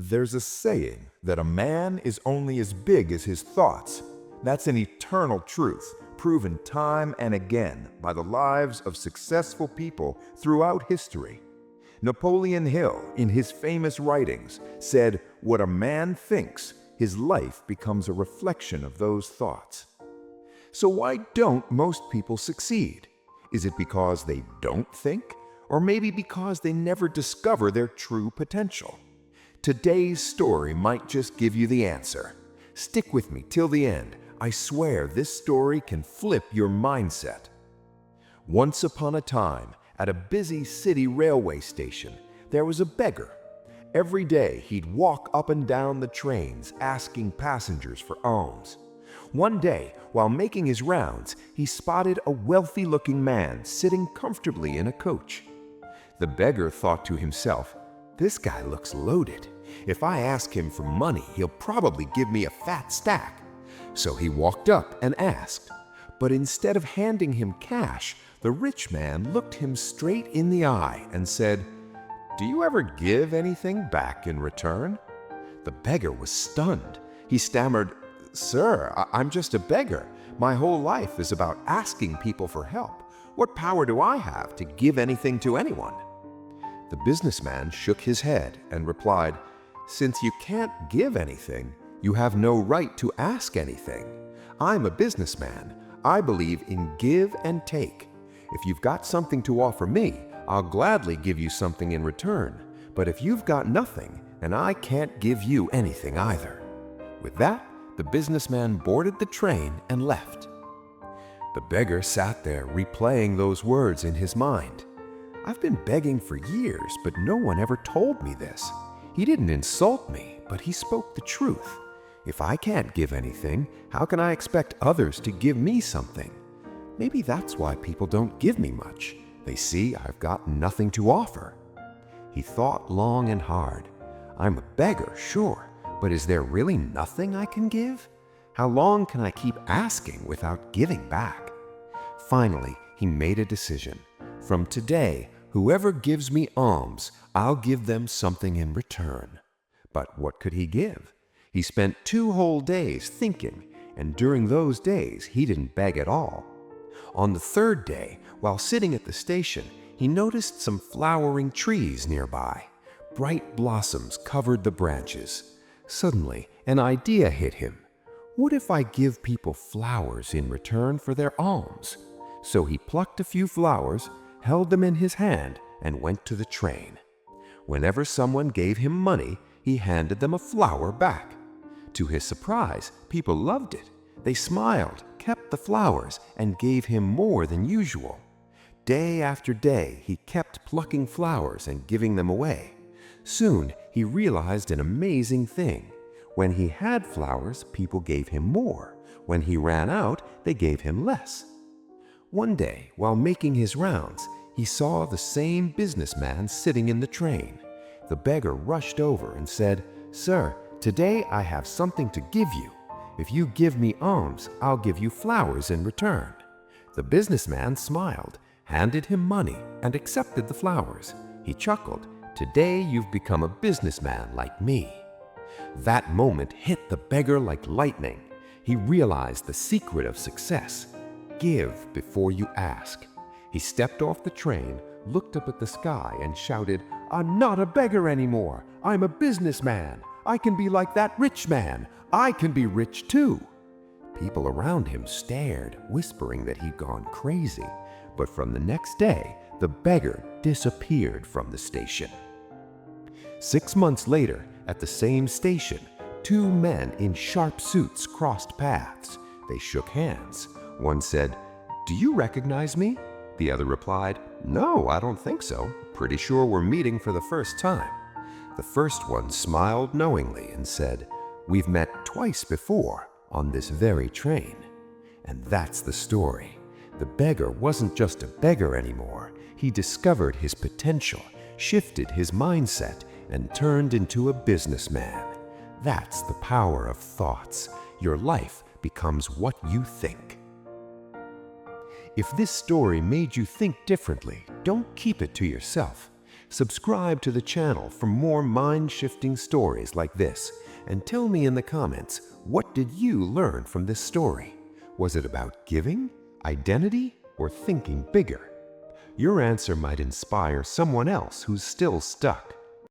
There's a saying that a man is only as big as his thoughts. That's an eternal truth, proven time and again by the lives of successful people throughout history. Napoleon Hill, in his famous writings, said, "What a man thinks, his life becomes a reflection of those thoughts." So why don't most people succeed? Is it because they don't think? Or maybe because they never discover their true potential? Today's story might just give you the answer. Stick with me till the end. I swear this story can flip your mindset. Once upon a time, at a busy city railway station, there was a beggar. Every day he'd walk up and down the trains asking passengers for alms. One day, while making his rounds, he spotted a wealthy-looking man sitting comfortably in a coach. The beggar thought to himself, "This guy looks loaded. If I ask him for money, he'll probably give me a fat stack." So he walked up and asked. But instead of handing him cash, the rich man looked him straight in the eye and said, "Do you ever give anything back in return?" The beggar was stunned. He stammered, "Sir, I'm just a beggar. My whole life is about asking people for help. What power do I have to give anything to anyone?" The businessman shook his head and replied, "Since you can't give anything, you have no right to ask anything. I'm a businessman. I believe in give and take. If you've got something to offer me, I'll gladly give you something in return. But if you've got nothing, then I can't give you anything either." With that, the businessman boarded the train and left. The beggar sat there replaying those words in his mind. "I've been begging for years, but no one ever told me this. He didn't insult me, but he spoke the truth. If I can't give anything, how can I expect others to give me something? Maybe that's why people don't give me much. They see I've got nothing to offer." He thought long and hard. "I'm a beggar, sure, but is there really nothing I can give? How long can I keep asking without giving back?" Finally, he made a decision. "From today, whoever gives me alms, I'll give them something in return." But what could he give? He spent 2 whole days thinking, and during those days he didn't beg at all. On the 3rd day, while sitting at the station, he noticed some flowering trees nearby. Bright blossoms covered the branches. Suddenly, an idea hit him. What if I give people flowers in return for their alms? So he plucked a few flowers, held them in his hand, and went to the train. Whenever someone gave him money, he handed them a flower back. To his surprise, people loved it. They smiled, kept the flowers, and gave him more than usual. Day after day, he kept plucking flowers and giving them away. Soon, he realized an amazing thing. When he had flowers, people gave him more. When he ran out, they gave him less. One day, while making his rounds, he saw the same businessman sitting in the train. The beggar rushed over and said, "Sir, today I have something to give you. If you give me alms, I'll give you flowers in return." The businessman smiled, handed him money, and accepted the flowers. He chuckled, "Today you've become a businessman like me." That moment hit the beggar like lightning. He realized the secret of success. Give before you ask. He stepped off the train, looked up at the sky, and shouted, "I'm not a beggar anymore. I'm a businessman. I can be like that rich man. I can be rich too." People around him stared, whispering that he'd gone crazy. But from the next day, the beggar disappeared from the station. 6 months later, at the same station, 2 men in sharp suits crossed paths. They shook hands. One said, "Do you recognize me?" The other replied, "No, I don't think so. Pretty sure we're meeting for the first time." The first one smiled knowingly and said, "We've met twice before on this very train." And that's the story. The beggar wasn't just a beggar anymore. He discovered his potential, shifted his mindset, and turned into a businessman. That's the power of thoughts. Your life becomes what you think. If this story made you think differently, don't keep it to yourself. Subscribe to the channel for more mind-shifting stories like this, and tell me in the comments, what did you learn from this story? Was it about giving, identity, or thinking bigger? Your answer might inspire someone else who's still stuck.